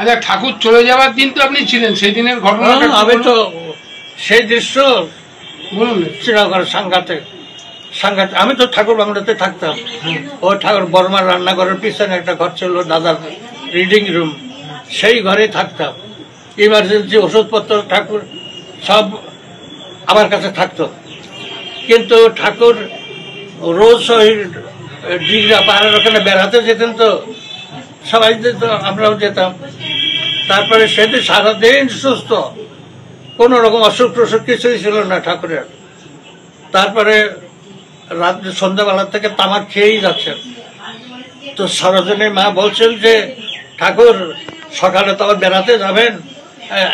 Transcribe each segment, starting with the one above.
আচ্ছা, ঠাকুর চলে যাওয়ার দিন তো আপনি ছিলেন, সেই দিনের ঘটনা? আমি তো সেই দৃশ্য বলুন, শ্রীনগর সাংঘাতিক সাংঘাতিক। আমি তো ঠাকুর বাংলাতে থাকতাম। ওই ঠাকুর বর্মার রান্নাঘরের পিছনে একটা ঘর ছিল, দাদার রিডিং রুম, সেই ঘরেই থাকতাম। ইমার্জেন্সি ওষুধপত্র ঠাকুর সব আমার কাছে থাকতো। কিন্তু ঠাকুর রোজ ওই ডিগরা পাহাড়ের ওখানে বেড়াতে যেতেন, তো সবাই যেত, আমরাও যেতাম। তারপরে সেদিন সারাদিন সুস্থ, কোনো রকম অসুখ টসুখ কিছুই ছিল না ঠাকুরের। তারপরে রাত্রে সন্ধ্যাবেলা থেকে তামাক খেয়েই যাচ্ছেন। তো সরোজিনীর মা বলছেন যে ঠাকুর সকালে তো আবার বেড়াতে যাবেন,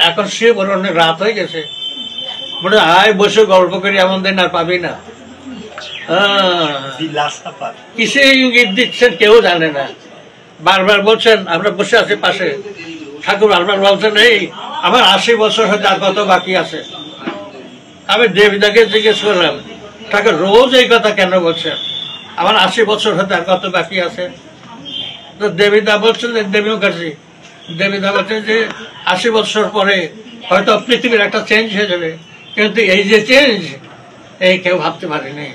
এখন শুয়ে পড়ে, অনেক রাত হয়ে গেছে, বলে আয় বসে গল্প করি, এমন দিন আর পাবি না। কিসে ইঙ্গিত দিচ্ছেন কেউ জানে না। বারবার বলছেন, আমরা বসে আছি পাশে, ঠাকুর বারবার বলছেন এই আমার 80 বছর হয়তো আর কত বাকি আছে। আমি দেবীদাকে জিজ্ঞেস করলাম, ঠাকুর রোজ এই কথা কেন বলছেন, আমার 80 বছর হয়তো আর কত বাকি আছে? তো দেবীদা বলছেন, দেবী মুখার্জি, দেবীদা বলছেন যে 80 বছর পরে হয়তো পৃথিবীর একটা চেঞ্জ হয়ে যাবে, কিন্তু এই যে চেঞ্জ, এই কেউ ভাবতে পারেনি।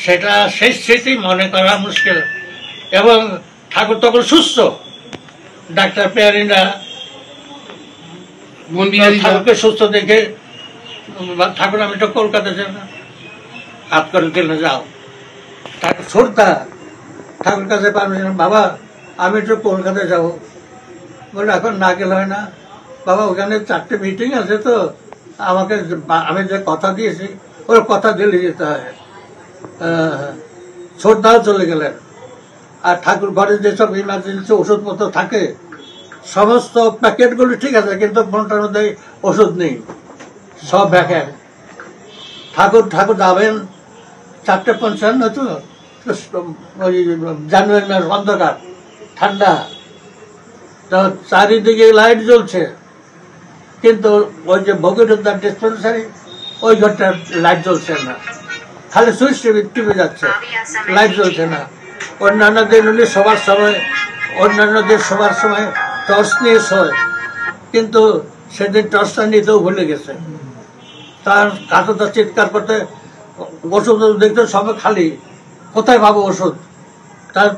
সেটা সেই স্মৃতি মনে করা মুশকিল। এবং ঠাকুর তখন সুস্থ। ডাক্তার পেয়ারিনা ঠাকুরকে সুস্থ দেখে, ঠাকুর আমি তো কলকাতা যাব না, হাত করে দিলে যাও। ঠাকুর ছোটটা ঠাকুর কাছে পারমিশন, বাবা আমি একটু কলকাতায় যাবো। বলে এখন না গেলে হয় না বাবা, ওখানে 4টে মিটিং আছে, তো আমাকে আমি যে কথা দিয়েছি ওর কথা দিলে যেতে হয়। ছোটদাও চলে গেলেন। আর ঠাকুর ঘরে যেসব ইমার্জেন্সি ওষুধপত্র থাকে সমস্ত প্যাকেটগুলি ঠিক আছে, কিন্তু কোনটার মধ্যে ওষুধ নেই, সব ব্যাখ্যা। ঠাকুর ঠাকুর যাবেন 4:55, তো ওই জানুয়ারি মাস, অন্ধকার, ঠান্ডা, তো চারিদিকে লাইট জ্বলছে, কিন্তু ওই যে ভগীরথদার ডিসপেন্সারি ওই ঘরটার লাইট জ্বলছে না, খালি সুইচ টিপে যাচ্ছে, লাইট জ্বলছে না। অন্যান্যদের সবার সময়, অন্যান্যদের সবার সময় টর্চ নিয়ে শোয়, কিন্তু সেদিন টর্চটা নিতেও ভুলে গেছে। তার কাকুটা চিৎকার করতে, ওষুধ দেখতে সবাই খালি, কোথায় পাবো ওষুধ? তার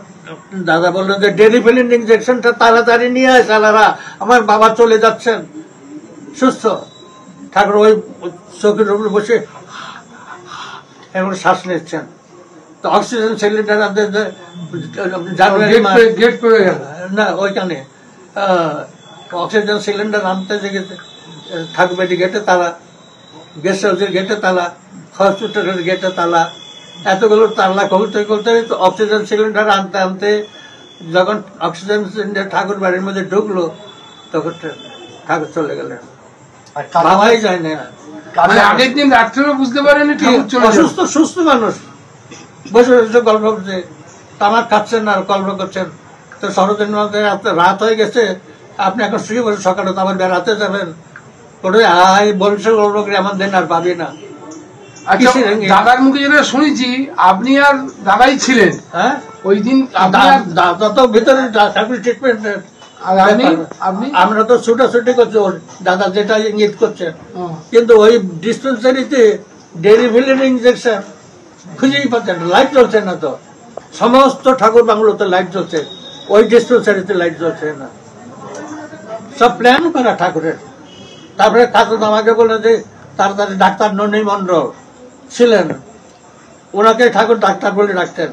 দাদা বললেন যে ডেরিফিলিন ইঞ্জেকশনটা তাড়াতাড়ি নিয়ে আয় সালারা, আমার বাবা চলে যাচ্ছেন সুস্থ। ঠাকুর ওই চৌকির উপরে বসে এমন শ্বাস নিচ্ছেন। তো অক্সিজেন সিলিন্ডার না ওইখানে অক্সিজেন সিলিন্ডার আনতে যে গেছে, ঠাকুর বাড়ি গেটে তালা, গেস্ট হাউসের গেটে তালা, হসপিটালের গেটে তালা, এতগুলো তালা খুলতে খুলতে অক্সিজেন সিলিন্ডার আনতে আনতে যখন অক্সিজেন সিলিন্ডার ঠাকুর বাড়ির মধ্যে ঢুকলো, তখন ঠাকুর চলে গেলেন, বাবাই যায় না। আগের দিন রাত্রেও বুঝতে পারেনি অসুস্থ, সুস্থ মানুষ বসে বসে গল্প করছে, তামাক খাচ্ছেন আর গল্প করছেন। তো সরোজিনী রাত হয়ে গেছে, আপনি এখন শুয়ে বসে, সকালে তো আবার বেড়াতে যাবেন, ওটাই আয় বলছে গল্প করে, আমার দিন আর পাবি না। দাদার মুখে যেটা শুনেছি, আপনি আর দাদাই ছিলেন, হ্যাঁ ওই দিন দাদা তো ভিতরে ঠাকুর ট্রিটমেন্ট, আমরা তো ছুটাছুটি করছি, ওর দাদা যেটা ইঙ্গিত করছেন, কিন্তু ওই ডিসপেন্সারিতে ডেরিফিলিন ইঞ্জেকশন খুঁজেই পাচ্ছেন, লাইট জ্বলছে না। তো সমস্ত ঠাকুর বাংলোতে লাইট জ্বলছে, ওই ডিসপেন্সারিতে লাইট জ্বলছে না, সব প্ল্যান করা ঠাকুরের। তারপরে ঠাকুর আমাকে বলে যে তাড়াতাড়ি ডাক্তার ননী মন্ডল ছিলেন, ওনাকে ঠাকুর ডাক্তার বলে ডাকতেন।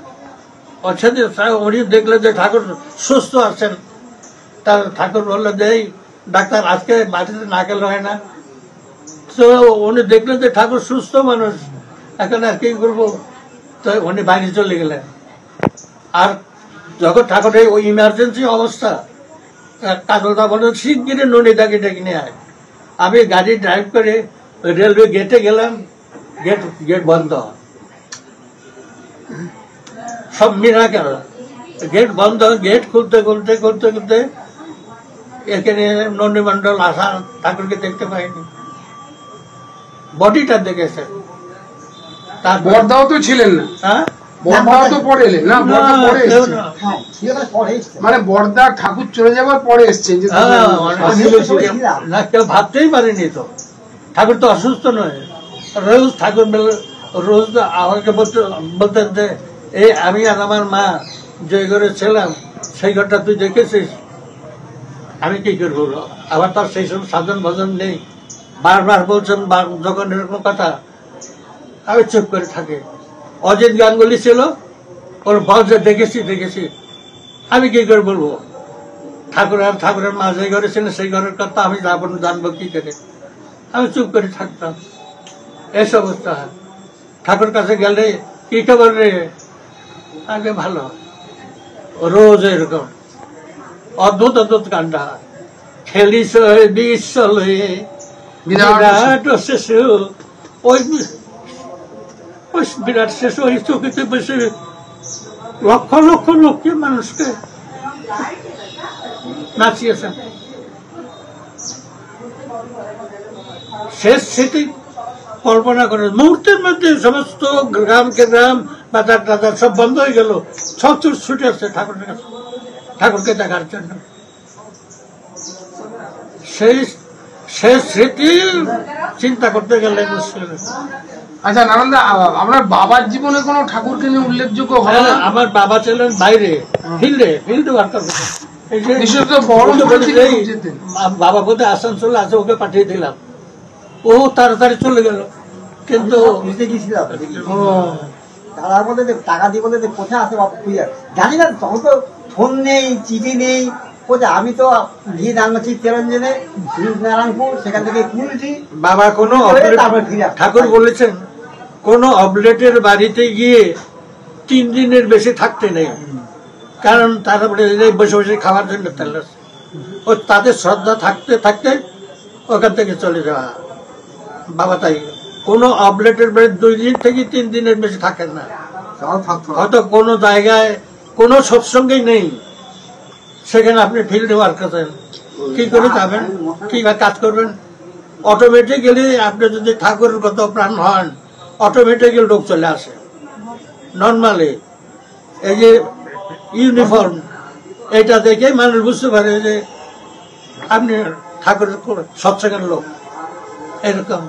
উনি দেখলেন যে ঠাকুর সুস্থ আছেন, তার ঠাকুর বললেন যে এই ডাক্তার আজকে বাড়িতে না গেলে হয় না। তো উনি দেখলেন যে ঠাকুর সুস্থ মানুষ, এখন আর কি করবো, তো উনি বাইরে চলে গেলেন। আর যখন ঠাকুরের ওই ইমার্জেন্সি অবস্থা, কাকুরদা বললেন শিগগিরি ননীদাকে ডেকে নিয়ে আয়। আমি গাড়ি ড্রাইভ করে রেলওয়ে গেটে গেলাম, গেট বন্ধ, সব মিরাকেল, গেট বন্ধ। গেট খুলতে খুলতে খুলতে খুলতে এখানে নন্দী মন্ডল আসা, ঠাকুরকে দেখতে পাইনি, বডিটা দেখেছে। তার বড়দাও তো ছিলেন না, হ্যাঁ বর্দাও তো পরে এলেন না? বর্দা পরে এসেছেন, মানে বর্দা ঠাকুর চলে যাবার পরে এসছেন। না, কেউ ভাবতেই পারেনি তো। ঠাকুর তো অসুস্থ নয়, রোজ ঠাকুর রোজ আমাকে বলতেন যে এই আমি আর আমার মা যে ঘরে ছিলাম সেই ঘরটা তুই দেখেছিস, আমি কি করবো? আবার তার সেই সব সাধন ভজন নেই, বারবার বলছেন যখন এরকম কথা আমি চুপ করে থাকি। অজিত গাঙ্গুলি ছিল, ওর বলছে দেখেছি দেখেছি, আমি কি করে বলবো? ঠাকুর আর ঠাকুরের মা যে ঘরে ছিল সেই ঘরের কথা আমি জানবো কি করে? আমি চুপ করে থাকতাম। এই অবস্থা। ঠাকুর কাছে গেলে কি খবর রে? আগে ভালো। রোজ এরকম অদ্ভুত অদ্ভুত কাণ্ডা। খেলিস বিশ্বলে বিরাট শিশু, ওই বিরাট শিশু ওই চৌকিতে বসে লক্ষ লক্ষ লোককে মানুষকে নাচিয়েছেন। শেষ স্মৃতি কল্পনা করে মুহূর্তের মধ্যে সমস্ত গ্রামকে গ্রাম বাজার টাজার সব বন্ধ হয়ে গেল, সব ছুটে আসছে ঠাকুরের কাছে, ঠাকুরকে দেখার জন্য। সেই শেষ স্মৃতি চিন্তা করতে গেলে মুশকিল। আচ্ছা নারায়ণদা, আপনার বাবার জীবনে কোনো ঠাকুরকে নিয়ে উল্লেখযোগ্য হয় না? আমার বাবা ছিলেন বাইরে ফিল্ডে ওয়ার্কার। বাবা বোধহয় আসানসোলে আছে, ওকে পাঠিয়ে দিলাম, ও তাড়াতাড়ি চলে গেল। কিন্তু তারা বলে যে টাকা দিয়ে বলে যে কোথায় আসে বাবা খুঁজে জানি না, তখন তো ফোন নেই, চিঠি নেই, কোথায়? আমি তো গিয়ে জানলাম চিত্তরঞ্জনে নারায়ণপুর, সেখান থেকে কুলছি বাবা কোনো ঠাকুর বলেছেন কোন অবলেটের বাড়িতে গিয়ে 3 দিনের বেশি থাকতে নেই, কারণ তারা বসে বসে খাওয়ার জন্য ও তাদের শ্রদ্ধা থাকতে থাকতে ওখান থেকে চলে যাওয়া। বাবা তাই কোনো অবলেটের বাড়ি 2 দিন থেকে 3 দিনের বেশি থাকেন না। হয়তো কোনো জায়গায় কোনো সৎসঙ্গেই নেই, সেখানে আপনি ফিল্ডে ওয়ার্ক করেন, কি করে যাবেন, কি কাজ করবেন? অটোমেটিক্যালি আপনি যদি ঠাকুরের কত প্রাণ হন, অটোমেটিক্যালি লোক চলে আসে। নর্মালি এই যে ইউনিফর্ম, এটা দেখে মানুষ বুঝতে পারে যে আপনি ঠাকুরের সৎসঙ্গের লোক। এরকম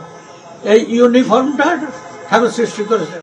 এই ইউনিফর্মটা ঠাকুর সৃষ্টি করেছে।